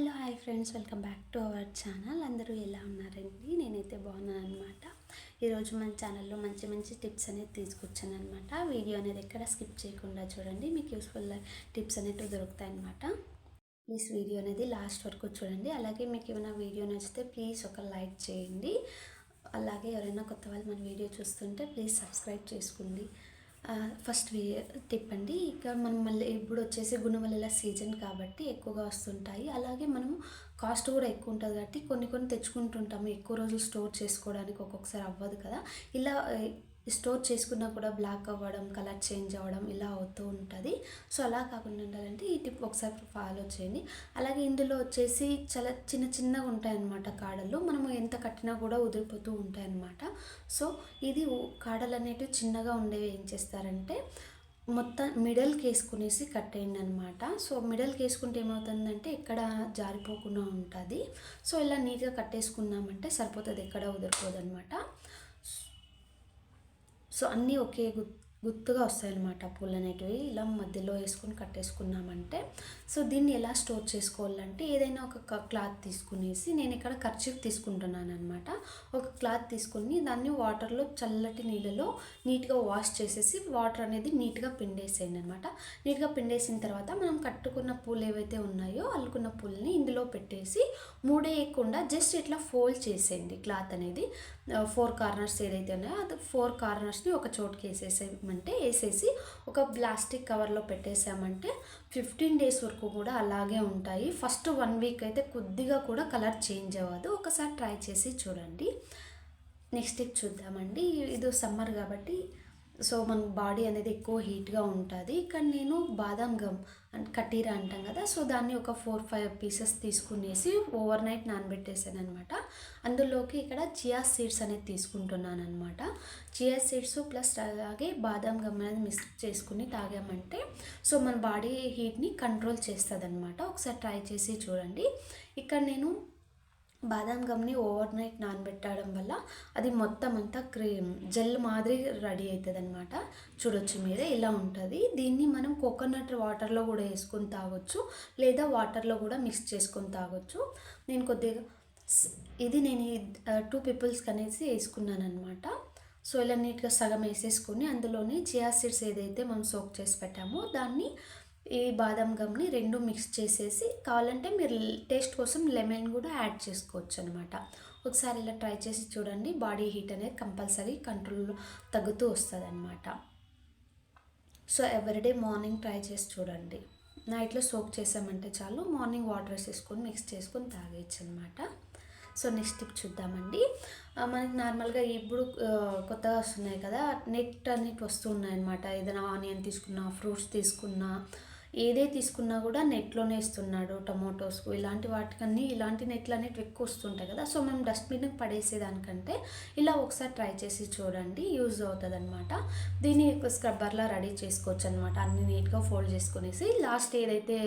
Hello hi friends, welcome back to our channel. అందరూ ఎలా ఉన్నారండి? నేనైతే బాగున్నాను అనమాట. ఈరోజు మన ఛానల్లో మంచి మంచి టిప్స్ అనేది తీసుకొచ్చాను అనమాట. వీడియో అనేది ఎక్కడ స్కిప్ చేయకుండా చూడండి, మీకు యూస్ఫుల్ టిప్స్ అనేవి దొరుకుతాయి అనమాట. ప్లీజ్ వీడియో అనేది లాస్ట్ వరకు చూడండి. అలాగే మీకు ఏమైనా వీడియో నచ్చితే ప్లీజ్ ఒక లైక్ చేయండి. అలాగే ఎవరైనా కొత్త వాళ్ళు మన వీడియో చూస్తుంటే ప్లీజ్ సబ్స్క్రైబ్ చేసుకోండి. ఫస్ట్ టిప్ అండి, ఇక మనం మళ్ళీ ఇప్పుడు వచ్చేసి గుణవల్లెల సీజన్ కాబట్టి ఎక్కువగా వస్తుంటాయి. అలాగే మనం కాస్ట్ కూడా ఎక్కువ ఉంటుంది కాబట్టి కొన్ని కొన్ని తెచ్చుకుంటుంటాము. ఎక్కువ రోజులు స్టోర్ చేసుకోవడానికి ఒక్కొక్కసారి అవ్వదు కదా. ఇలా స్టోర్ చేసుకున్నా కూడా బ్లాక్ అవ్వడం, కలర్ చేంజ్ అవ్వడం ఇలా అవుతూ ఉంటుంది. సో అలా కాకుండా ఉండాలంటే ఈ టిప్ ఒకసారి ఫాలో చేయండి. అలాగే ఇందులో వచ్చేసి చాలా చిన్న చిన్నగా ఉంటాయన్నమాట కాడలు. మనము ఎంత కట్టినా కూడా ఉదిరిపోతూ ఉంటాయన్నమాట. సో ఇది కాడలు అనేటివి చిన్నగా ఉండేవి ఏం చేస్తారంటే మొత్తం మిడల్కి వేసుకునేసి కట్టేయండి అనమాట. సో మిడల్కి వేసుకుంటే ఏమవుతుందంటే ఎక్కడ జారిపోకుండా ఉంటుంది. సో ఇలా నీట్గా కట్టేసుకున్నామంటే సరిపోతుంది, ఎక్కడ ఉదిరిపోదు అనమాట. సో అన్నీ ఒకే గుత్తుగా వస్తాయన్నమాట పూలు అనేటివి. ఇలా మధ్యలో వేసుకొని కట్టేసుకున్నామంటే సో దీన్ని ఎలా స్టోర్ చేసుకోవాలంటే ఏదైనా ఒక క్లాత్ తీసుకునేసి, నేను ఇక్కడ కర్చీఫ్ తీసుకుంటున్నాను అనమాట. ఒక క్లాత్ తీసుకొని దాన్ని వాటర్లో చల్లటి నీళ్ళలో నీట్గా వాష్ చేసేసి వాటర్ అనేది నీట్గా పిండేసేయండి అనమాట. నీట్గా పిండేసిన తర్వాత మనం కట్టుకున్న పూలు ఏవైతే ఉన్నాయో అల్లుకున్న పూలని ఇందులో పెట్టేసి మూడేయకుండా జస్ట్ ఇట్లా ఫోల్డ్ చేసేయండి. క్లాత్ అనేది 4 కార్నర్స్ ఏదైతే ఉన్నాయో అది 4 కార్నర్స్ని ఒక చోటుకి వేసేసి ఒక ప్లాస్టిక్ కవర్లో పెట్టేసామంటే 15 డేస్ వరకు కూడా అలాగే ఉంటాయి. ఫస్ట్ 1 వీక్ అయితే కొద్దిగా కూడా కలర్ చేంజ్ అవ్వదు. ఒకసారి ట్రై చేసి చూడండి. నెక్స్ట్ టిప్ చూద్దామండి. ఇది సమ్మర్ కాబట్టి సో మన బాడీ అనేది ఎక్కువ హీట్గా ఉంటుంది. ఇక్కడ నేను బాదాం గమ్ కటీరా అంటాం కదా, సో దాన్ని ఒక 4-5 పీసెస్ తీసుకునేసి ఓవర్ నైట్ నానబెట్టేసాను అనమాట. అందులోకి ఇక్కడ చియా సీడ్స్ అనేది తీసుకుంటున్నాను అనమాట. చియా సీడ్స్ ప్లస్ అలాగే బాదాం గమ్ అనేది మిక్స్ చేసుకుని తాగామంటే సో మన బాడీ హీట్ని కంట్రోల్ చేస్తుంది అనమాట. ఒకసారి ట్రై చేసి చూడండి. ఇక్కడ నేను బాదాం గమ్ని ఓవర్ నైట్ నానబెట్టడం వల్ల అది మొత్తం అంతా జెల్ మాదిరి రెడీ అవుతుంది అనమాట. చూడొచ్చు మీరే ఇలా ఉంటుంది. దీన్ని మనం కోకోనట్ వాటర్లో కూడా వేసుకొని తాగొచ్చు, లేదా వాటర్లో కూడా మిక్స్ చేసుకొని తాగొచ్చు. నేను కొద్దిగా ఇది నేను 2 పీపుల్స్కి అనేసి వేసుకున్నాను అనమాట. సో ఇలా నీట్గా సగం వేసేసుకొని అందులోని చియా సీడ్స్ ఏదైతే మనం సోక్ చేసి పెట్టామో దాన్ని ఈ బాదం గమ్ని 2 మిక్స్ చేసేసి కావాలంటే మీరు టేస్ట్ కోసం లెమన్ కూడా యాడ్ చేసుకోవచ్చు అనమాట. ఒకసారి ఇలా ట్రై చేసి చూడండి. బాడీ హీట్ అనేది కంపల్సరీ కంట్రోల్లో తగ్గుతూ వస్తుంది అనమాట. సో ఎవ్రీడే మార్నింగ్ ట్రై చేసి చూడండి. నైట్లో సోక్ చేసామంటే చాలు, మార్నింగ్ వాటర్ వేసేసుకొని మిక్స్ చేసుకొని తాగేయచ్చు అనమాట. సో నెక్స్ట్ టిప్ చూద్దామండి. మనకి నార్మల్గా ఇప్పుడు కొత్తగా వస్తున్నాయి కదా, నెట్ అన్నిటి వస్తూ ఉన్నాయన్నమాట. ఏదైనా ఆనియన్ తీసుకున్నా, ఫ్రూట్స్ తీసుకున్నా, ఏదే తీసుకున్నా కూడా నెట్లోనే ఇస్తున్నాడు. టొమాటోస్కు ఇలాంటి వాటికన్నీ ఇలాంటి నెట్లు అనేవి ఎక్కువ వస్తుంటాయి కదా. సో మనం డస్ట్బిన్కి పడేసేదానికంటే ఇలా ఒకసారి ట్రై చేసి చూడండి, యూజ్ అవుతుంది అనమాట. దీన్ని స్క్రబ్బర్లా రెడీ చేసుకోవచ్చు అనమాట. అన్ని నీట్గా ఫోల్డ్ చేసుకునేసి లాస్ట్ ఏదైతే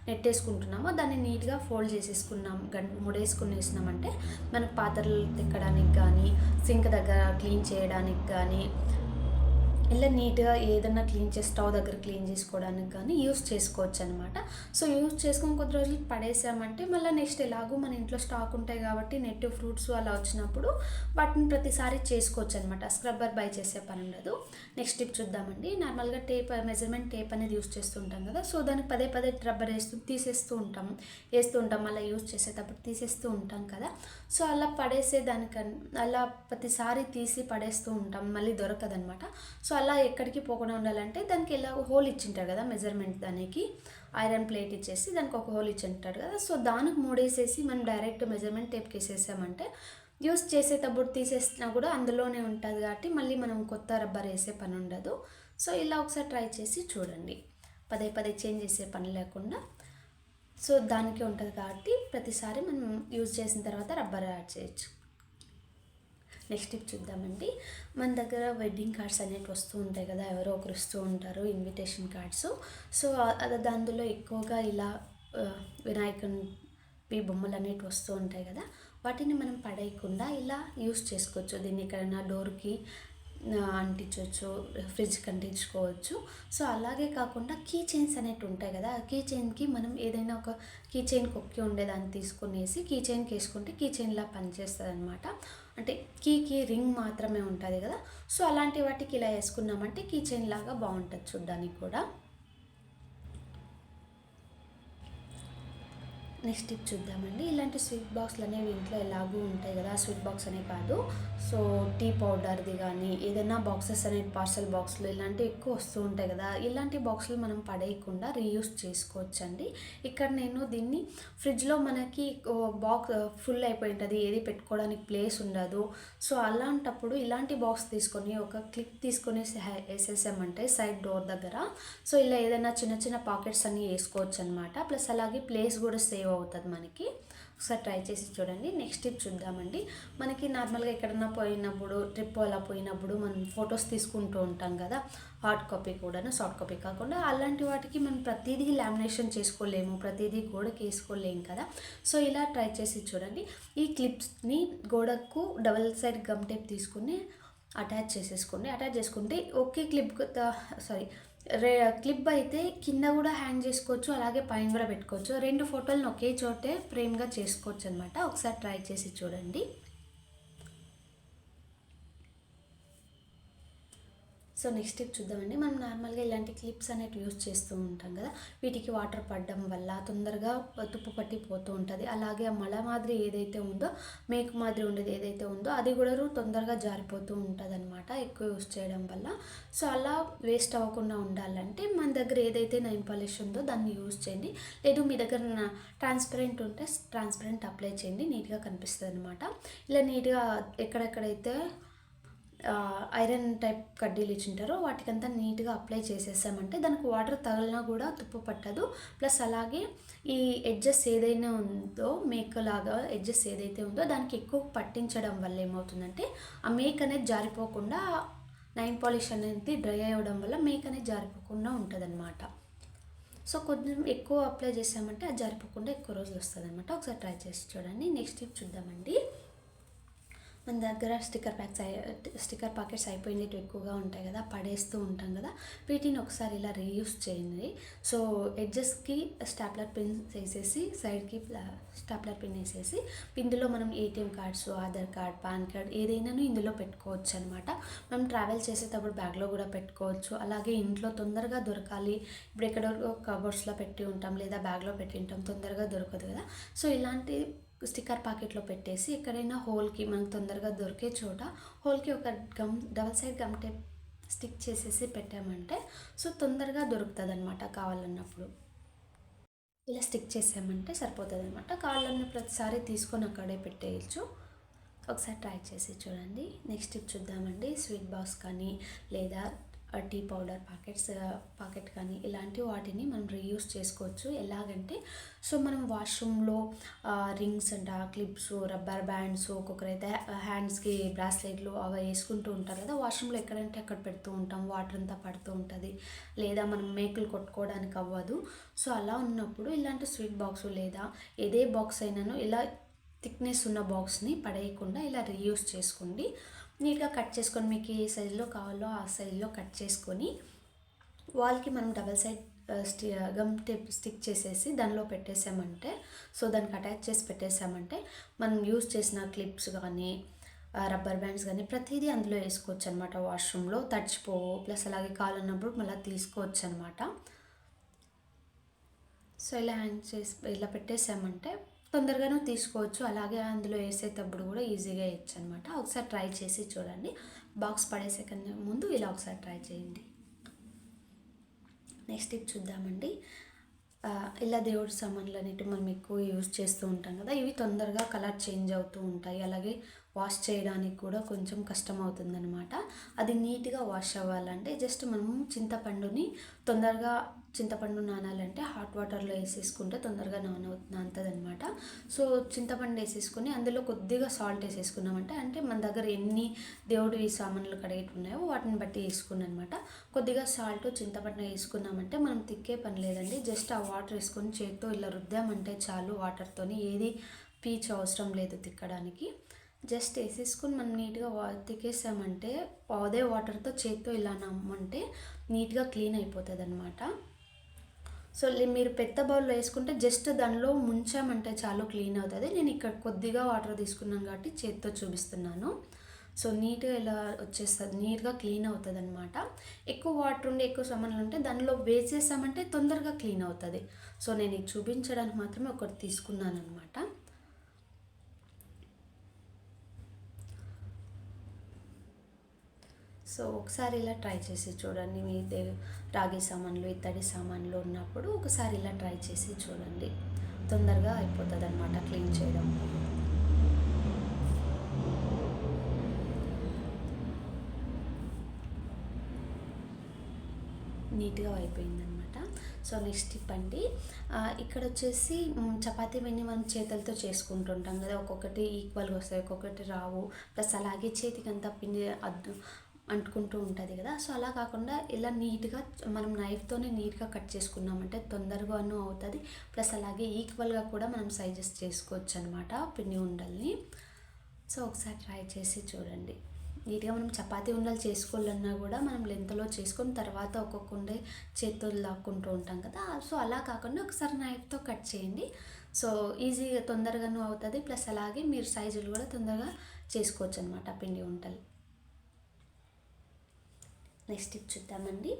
నెట్ వేసుకుంటున్నామో దాన్ని నీట్గా ఫోల్డ్ చేసేసుకున్నాం, ముడేసుకునేసినామంటే మనకు పాత్రలు తిక్కడానికి కానీ, సింక్ దగ్గర క్లీన్ చేయడానికి కానీ, ఇలా నీట్గా ఏదైనా క్లీన్ చేసి స్టవ్ దగ్గర క్లీన్ చేసుకోవడానికి కానీ యూస్ చేసుకోవచ్చు అనమాట. సో యూస్ చేసుకొని కొద్ది రోజులు పడేసామంటే మళ్ళీ నెక్స్ట్ ఎలాగో మన ఇంట్లో స్టాక్ ఉంటాయి కాబట్టి నెట్ ఫ్రూట్స్ అలా వచ్చినప్పుడు వాటిని ప్రతిసారి చేసుకోవచ్చు అనమాట. స్క్రబ్బర్ బై చేసే పని ఉండదు. నెక్స్ట్ టిప్ చూద్దామండి. నార్మల్గా మెజర్మెంట్ టేప్ అనేది యూస్ చేస్తూ ఉంటాం కదా. సో దానికి పదే పదే రబ్బర్ వేస్తూ ఉంటాం మళ్ళీ యూస్ చేసేటప్పుడు తీసేస్తూ ఉంటాం కదా. సో అలా అలా ప్రతిసారి తీసి పడేస్తూ ఉంటాం, మళ్ళీ దొరకదనమాట. సో అలా ఎక్కడికి పోకుండా ఉండాలంటే దానికి ఇలా హోల్ ఇచ్చింటారు కదా, మెజర్మెంట్ దానికి ఐరన్ ప్లేట్ ఇచ్చేసి దానికి ఒక హోల్ ఇచ్చింటారు కదా. సో దానికి మూడేసేసి మనం డైరెక్ట్ మెజర్మెంట్ టేప్కి వేసేసామంటే యూస్ చేసేటప్పుడు తీసేసినా కూడా అందులోనే ఉంటుంది కాబట్టి మళ్ళీ మనం కొత్త రబ్బర్ వేసే పని ఉండదు. సో ఇలా ఒకసారి ట్రై చేసి చూడండి. పదే పదే చేంజ్ చేసే పని లేకుండా సో దానికే ఉంటుంది కాబట్టి ప్రతిసారి మనం యూజ్ చేసిన తర్వాత రబ్బర్ యాడ్ చేయొచ్చు. నెక్స్ట్ టిప్ చూద్దామండి. మన దగ్గర వెడ్డింగ్ కార్డ్స్ అనేవి వస్తూ ఉంటాయి కదా, ఎవరో ఒకరు వస్తూ ఉంటారు, ఇన్విటేషన్ కార్డ్స్. సో అందులో ఎక్కువగా ఇలా వినాయకుని బొమ్మలు అనేవి వస్తూ ఉంటాయి కదా, వాటిని మనం పడేయకుండా ఇలా యూస్ చేసుకోవచ్చు. దీన్ని ఎక్కడైనా డోర్కి అంటించవచ్చు, ఫ్రిడ్జ్కి అంటించుకోవచ్చు. సో అలాగే కాకుండా కీ చైన్స్ అనేటివి ఉంటాయి కదా, ఆ కీ చైన్కి మనం ఏదైనా ఒక కీ చైన్ కొక్కి ఉండేదాన్ని తీసుకునేసి కీ చైన్కి వేసుకుంటే కీ చైన్లా పనిచేస్తుంది అనమాట. అంటే కీకి రింగ్ మాత్రమే ఉంటుంది కదా, సో అలాంటి వాటికి ఇలా వేసుకున్నామంటే కీ చైన్ లాగా బాగుంటుంది చూడ్డానికి కూడా. నెక్స్ట్ టిప్ చూద్దామండి. ఇలాంటి స్వీట్ బాక్స్లు అనేవి ఇంట్లో ఎలాగూ ఉంటాయి కదా, స్వీట్ బాక్స్ అనే కాదు, సో టీ పౌడర్ది కానీ ఏదైనా బాక్సెస్ అనేది పార్సల్ బాక్స్లు ఇలాంటివి ఎక్కువ వస్తూ ఉంటాయి కదా, ఇలాంటి బాక్సులు మనం పడేయకుండా రీయూస్ చేసుకోవచ్చండి. ఇక్కడ నేను దీన్ని ఫ్రిడ్జ్లో మనకి బాక్స్ ఫుల్ అయిపోయి ఉంటుంది, ఏది పెట్టుకోవడానికి ప్లేస్ ఉండదు. సో అలాంటప్పుడు ఇలాంటి బాక్స్ తీసుకొని ఒక క్లిప్ తీసుకొని వేసేసామంటే సైడ్ డోర్ దగ్గర, సో ఇలా ఏదైనా చిన్న చిన్న పాకెట్స్ అన్నీ వేసుకోవచ్చు అనమాట. ప్లస్ అలాగే ప్లేస్ కూడా సేవ్ అవుతుంది మనకి. ఒకసారి ట్రై చేసి చూడండి. నెక్స్ట్ టిప్ చూద్దామండి. మనకి నార్మల్గా ఎక్కడన్నా పోయినప్పుడు, ట్రిప్ అలా పోయినప్పుడు మనం ఫొటోస్ తీసుకుంటూ ఉంటాం కదా, హార్డ్ కాపీ కూడాను, సాఫ్ట్ కాపీ కాకుండా, అలాంటి వాటికి మనం ప్రతిదీ లామినేషన్ చేసుకోలేము, ప్రతిదీ గోడకి వేసుకోలేము కదా. సో ఇలా ట్రై చేసి చూడండి. ఈ క్లిప్స్ని గోడకు డబల్ సైడ్ గమ్ టేప్ తీసుకుని అటాచ్ చేసేసుకోండి. అటాచ్ చేసుకుంటే ఒకే క్లిప్ అయితే కింద కూడా హ్యాంగ్ చేసుకోవచ్చు, అలాగే పైన కూడా పెట్టుకోవచ్చు. 2 ఫోటోలను ఒకే చోటే ఫ్రేమ్గా చేసుకోవచ్చు అనమాట. ఒకసారి ట్రై చేసి చూడండి. సో నెక్స్ట్ టిప్ చూద్దామండి. మనం నార్మల్గా ఇలాంటి క్లిప్స్ అనేవి యూస్ చేస్తూ ఉంటాం కదా, వీటికి వాటర్ పడడం వల్ల తొందరగా తుప్పు పట్టిపోతూ ఉంటుంది. అలాగే ఆ మల మాదిరి ఏదైతే ఉందో, మేకు మాదిరి ఉండేది ఏదైతే ఉందో అది కూడా తొందరగా జారిపోతూ ఉంటుంది అనమాట, ఎక్కువ యూస్ చేయడం వల్ల. సో అలా వేస్ట్ అవ్వకుండా ఉండాలంటే మన దగ్గర ఏదైతే నైన్ పాలిష్ ఉందో దాన్ని యూస్ చేయండి. లేదు మీ దగ్గర ట్రాన్స్పరెంట్ ఉంటే ట్రాన్స్పరెంట్ అప్లై చేయండి, నీట్గా కనిపిస్తుంది అనమాట. ఇలా నీట్గా ఎక్కడెక్కడైతే ఐరన్ టైప్ కడ్డీలు ఇచ్చింటారో వాటికంతా నీట్గా అప్లై చేసేసామంటే దానికి వాటర్ తగిలినా కూడా తుప్పు పట్టదు. ప్లస్ అలాగే ఈ ఎడ్జెస్ ఏదైనా ఉందో, మేకలాగా ఎడ్జెస్ ఏదైతే ఉందో దానికి ఎక్కువ పట్టించడం వల్ల ఏమవుతుందంటే ఆ మేక్ అనేది జారిపోకుండా, నైన్ పాలిష్ అనేది డ్రై అవ్వడం వల్ల మేక్ అనేది జారిపోకుండా ఉంటుందన్నమాట. సో కొంచెం ఎక్కువ అప్లై చేసామంటే అది జారిపోకుండా ఎక్కువ రోజులు వస్తుంది అనమాట. ఒకసారి ట్రై చేసి చూడండి. నెక్స్ట్ టిప్ చూద్దామండి. మన దగ్గర స్టిక్కర్ ప్యాకెట్స్ అయిపోయినట్టు ఎక్కువగా ఉంటాయి కదా, పడేస్తూ ఉంటాం కదా, వీటిని ఒకసారి ఇలా రీయూస్ చేయండి. సో ఎడ్జెస్కి స్టాప్లర్ పిన్ వేసేసి, సైడ్కి స్టాప్లర్ పిన్ వేసేసి, ఇందులో మనం ATM cards, Aadhaar card, pan card ఏదైనా ఇందులో పెట్టుకోవచ్చు అనమాట. మనం ట్రావెల్ చేసేటప్పుడు బ్యాగ్లో కూడా పెట్టుకోవచ్చు. అలాగే ఇంట్లో తొందరగా దొరకాలి, ఇప్పుడు ఎక్కడో కబోర్డ్స్లో పెట్టి ఉంటాం లేదా బ్యాగ్లో పెట్టి ఉంటాం, తొందరగా దొరకదు కదా. సో ఇలాంటి స్టిక్కర్ ప్యాకెట్లో పెట్టేసి ఎక్కడైనా హోల్కి మనకు తొందరగా దొరికే చోట హోల్కి ఒక double side gum tape stick చేసేసి పెట్టామంటే సో తొందరగా దొరుకుతుంది అనమాట కావాలన్నప్పుడు. ఇలా స్టిక్ చేసామంటే సరిపోతుంది అనమాట. కావాలన్న ప్రతిసారి తీసుకొని అక్కడే పెట్టేయచ్చు. ఒకసారి ట్రై చేసి చూడండి. నెక్స్ట్ టిప్ చూద్దామండి. స్వీట్ బాక్స్ కానీ లేదా టీ పౌడర్ ప్యాకెట్ కానీ ఇలాంటి వాటిని మనం రీయూస్ చేసుకోవచ్చు. ఎలాగంటే సో మనం వాష్రూమ్లో రింగ్స్ అంట, క్లిప్స్, రబ్బర్ బ్యాండ్స్, ఒక్కొక్కరైతే హ్యాండ్స్కి బ్రాస్లెట్లు అవి వేసుకుంటూ ఉంటారు కదా, వాష్రూమ్లో ఎక్కడంటే అక్కడ పెడుతూ ఉంటాం, వాటర్ అంతా పడుతూ ఉంటుంది, లేదా మనం మేకులు కొట్టుకోవడానికి అవ్వదు. సో అలా ఉన్నప్పుడు ఇలాంటి స్వీట్ బాక్స్ లేదా ఏదే బాక్స్ అయినాను ఇలా థిక్నెస్ ఉన్న బాక్స్ని పడేయకుండా ఇలా రీయూస్ చేసుకోండి. నీట్గా కట్ చేసుకొని మీకు ఏ సైజులో కావాలో ఆ సైజులో కట్ చేసుకొని వాల్కి మనం double side gum tape stick చేసేసి దానిలో పెట్టేసామంటే, సో దానికి అటాచ్ చేసి పెట్టేసామంటే మనం యూస్ చేసిన క్లిప్స్ కానీ రబ్బర్ బ్యాండ్స్ కానీ ప్రతిదీ అందులో వేసుకోవచ్చు అనమాట. వాష్రూమ్లో తడిచిపోవు, ప్లస్ అలాగే కావాలన్నప్పుడు మళ్ళీ తీసుకోవచ్చు అనమాట. సో ఇలా హ్యాంగ్ చేసి ఇలా పెట్టేసామంటే తొందరగానే తీసుకోవచ్చు. అలాగే అందులో వేసేటప్పుడు కూడా ఈజీగా వేయచ్చు అనమాట. ఒకసారి ట్రై చేసి చూడండి. బాక్స్ పడేసే కన్నా ముందు ఇలా ఒకసారి ట్రై చేయండి. నెక్స్ట్ టిప్ చూద్దామండి. ఇలా దేవుడి సామాన్లు అనేటివి మనం ఎక్కువ యూజ్ చేస్తూ ఉంటాం కదా, ఇవి తొందరగా కలర్ చేంజ్ అవుతూ ఉంటాయి, అలాగే వాష్ చేయడానికి కూడా కొంచెం కష్టం అవుతుందన్నమాట. అది నీట్గా వాష్ అవ్వాలంటే జస్ట్ మనం చింతపండు నానాలంటే హాట్ వాటర్లో వేసేసుకుంటే తొందరగా నానుతుంది అనమాట. సో చింతపండు వేసేసుకొని అందులో కొద్దిగా సాల్ట్ వేసేసుకున్నామంటే, అంటే మన దగ్గర ఎన్ని దేవుడి సామాన్లు కడిగేటి ఉన్నాయో వాటిని బట్టి వేసుకున్నాను అనమాట. కొద్దిగా సాల్ట్, చింతపండు వేసుకున్నామంటే మనం తిక్కే పని లేదండి. జస్ట్ ఆ వాటర్ వేసుకొని చేతితో ఇలా రుద్దామంటే చాలు, వాటర్తోని ఏది పీచు అవసరం లేదు తిక్కడానికి. జస్ట్ వేసేసుకొని మనం నీట్గా తికేసామంటే అదే వాటర్తో చేత్తో ఇలా నమ్మంటే నీట్గా క్లీన్ అయిపోతుంది అనమాట. సో మీరు పెద్ద బౌల్లో వేసుకుంటే జస్ట్ దానిలో ముంచామంటే చాలు క్లీన్ అవుతుంది. నేను ఇక్కడ కొద్దిగా వాటర్ తీసుకున్నాను కాబట్టి చేత్తో చూపిస్తున్నాను. సో నీట్గా ఇలా వచ్చేస్తుంది, నీట్గా క్లీన్ అవుతుంది అనమాట. ఎక్కువ వాటర్ ఉండి ఎక్కువ సామాన్లు ఉంటే దానిలో వేసేసామంటే తొందరగా క్లీన్ అవుతుంది. సో నేను ఇది చూపించడానికి మాత్రమే ఒకటి తీసుకున్నాను అనమాట. సో ఒకసారి ఇలా ట్రై చేసి చూడండి. మీ రాగి సామాన్లు ఇత్తడి సామాన్లు ఉన్నప్పుడు ఒకసారి ఇలా ట్రై చేసి చూడండి, తొందరగా అయిపోతుంది అనమాట క్లీన్ చేయడం. నీట్గా అయిపోయిందనమాట. సో నెక్స్ట్ టిప్ అండి, ఇక్కడ వచ్చేసి చపాతీ పిండి మనం చేతులతో చేసుకుంటుంటాం కదా, ఒక్కొక్కటి ఈక్వల్గా వస్తాయి, ఒక్కొక్కటి రావు. ప్లస్ అలాగే చేతికి అంతా పిండి అంటుకుంటూ ఉంటుంది కదా. సో అలా కాకుండా ఇలా నీట్గా మనం నైఫ్తోనే నీట్గా కట్ చేసుకున్నామంటే తొందరగాను అవుతుంది. ప్లస్ అలాగే ఈక్వల్గా కూడా మనం సైజెస్ చేసుకోవచ్చు అనమాట పిండి ఉండల్ని. సో ఒకసారి ట్రై చేసి చూడండి. నీట్గా మనం చపాతీ ఉండలు చేసుకోవాలన్నా కూడా మనం లెంత్లో చేసుకొని తర్వాత ఒక్కొక్క ఉండే చేత్తో లాక్కుంటూ ఉంటాం కదా. సో అలా కాకుండా ఒకసారి నైఫ్తో కట్ చేయండి. సో ఈజీగా తొందరగాను అవుతుంది. ప్లస్ అలాగే మీరు సైజులు కూడా తొందరగా చేసుకోవచ్చు అనమాట పిండి వంటలు. నెక్స్ట్ టిప్ చూద్దామండి.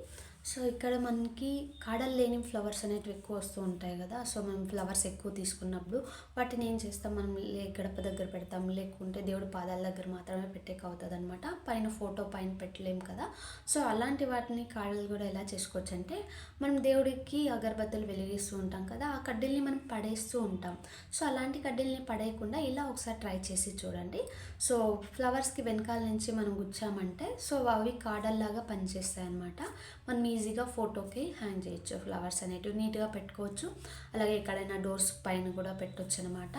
సో ఇక్కడ మనకి కాడలు లేని ఫ్లవర్స్ అనేవి ఎక్కువ వస్తూ ఉంటాయి కదా. సో మనం ఫ్లవర్స్ ఎక్కువ తీసుకున్నప్పుడు వాటిని ఏం చేస్తాం, మనం గడప దగ్గర పెడతాం, లేకుంటే దేవుడి పాదాల దగ్గర మాత్రమే పెట్టేకి అవుతుంది అనమాట. పైన ఫోటో పైన పెట్టలేం కదా. సో అలాంటి వాటిని కాడలు కూడా ఎలా చేసుకోవచ్చు అంటే, మనం దేవుడికి అగరబత్తులు వెలిగిస్తూ ఉంటాం కదా, ఆ కడ్డీల్ని మనం పడేస్తూ ఉంటాం. సో అలాంటి కడ్డీల్ని పడేయకుండా ఇలా ఒకసారి ట్రై చేసి చూడండి. సో ఫ్లవర్స్కి వెనకాల నుంచి మనం గుచ్చామంటే సో అవి కాడల్లాగా పనిచేస్తాయి అన్నమాట. మనం ఈజీగా ఫోటోకి హ్యాంగ్ చేయొచ్చు. ఫ్లవర్స్ అనేటివి నీట్గా పెట్టుకోవచ్చు. అలాగే ఎక్కడైనా డోర్స్ పైన కూడా పెట్టవచ్చు అనమాట.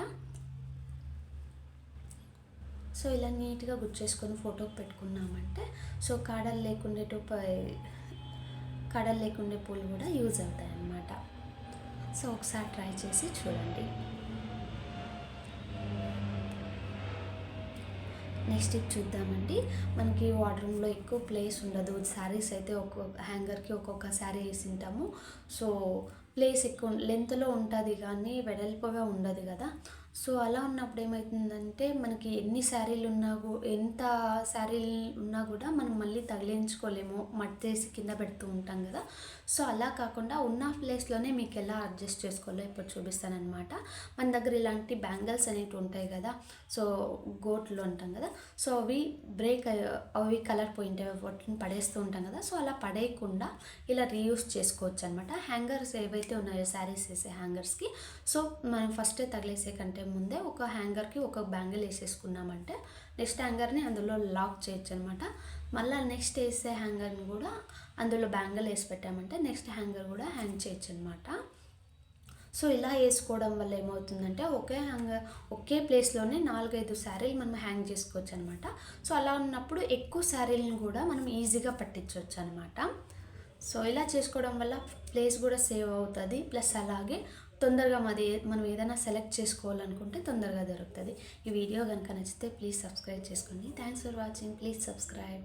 సో ఇలా నీట్గా గుచ్చేసుకొని ఫోటోకి పెట్టుకున్నామంటే సో కాడలు లేకుండే పూలు కూడా యూజ్ అవుతాయి అన్నమాట. సో ఒకసారి ట్రై చేసి చూడండి. నెక్స్ట్ టిప్ చూద్దామండి. మనకి వార్డ్రూమ్లో ఎక్కువ ప్లేస్ ఉండదు. శారీస్ అయితే హ్యాంగర్కి ఒక్కొక్క శారీ వేసి ఉంటాము. సో ప్లేస్ ఎక్కువ లెంత్లో ఉంటుంది కానీ వెడల్పుగా ఉండదు కదా. సో అలా ఉన్నప్పుడు ఏమవుతుందంటే మనకి ఎంత శారీలు ఉన్నా కూడా మనం మళ్ళీ తగిలించుకోలేము, మట్టేసి కింద పెడుతూ ఉంటాం కదా. సో అలా కాకుండా ఉన్న ప్లేస్లోనే మీకు ఎలా అడ్జస్ట్ చేసుకోవాలో ఇప్పుడు చూపిస్తానమాట. మన దగ్గర ఇలాంటి బ్యాంగిల్స్ అనేవి ఉంటాయి కదా. సో గోట్లు అంటాం కదా. సో అవి కలర్ పోయింటాయి, వాటిని పడేస్తూ ఉంటాం కదా. సో అలా పడేయకుండా ఇలా రీయూస్ చేసుకోవచ్చు అనమాట. హ్యాంగర్స్ ఏవైతే ఉన్నాయో శారీస్ వేసే హ్యాంగర్స్కి, సో మనం ఫస్ట్ తగిలేసే కంటే ముందే ఒక హ్యాంగర్కి ఒక బ్యాంగిల్ వేసేసుకున్నామంటే నెక్స్ట్ హ్యాంగర్ని అందులో లాక్ చేయొచ్చు అనమాట. మళ్ళీ నెక్స్ట్ వేసే హ్యాంగర్ని కూడా అందులో బ్యాంగిల్ వేసి పెట్టామంటే నెక్స్ట్ హ్యాంగర్ కూడా హ్యాంగ్ చేయొచ్చు అనమాట. సో ఇలా వేసుకోవడం వల్ల ఏమవుతుందంటే ఒకే ప్లేస్లోనే 4-5 శారీలు మనం హ్యాంగ్ చేసుకోవచ్చు అనమాట. సో అలా ఉన్నప్పుడు ఎక్కువ శారీలను కూడా మనం ఈజీగా పట్టించవచ్చు అనమాట. సో ఇలా చేసుకోవడం వల్ల ప్లేస్ కూడా సేవ్ అవుతుంది. ప్లస్ అలాగే తొందరగా మనం ఏదైనా సెలెక్ట్ చేసుకోవాలనుకుంటే తొందరగా దొరుకుతుంది. ఈ వీడియో కనుక నచ్చితే ప్లీజ్ సబ్స్క్రైబ్ చేసుకోండి. Thanks for watching. Please subscribe.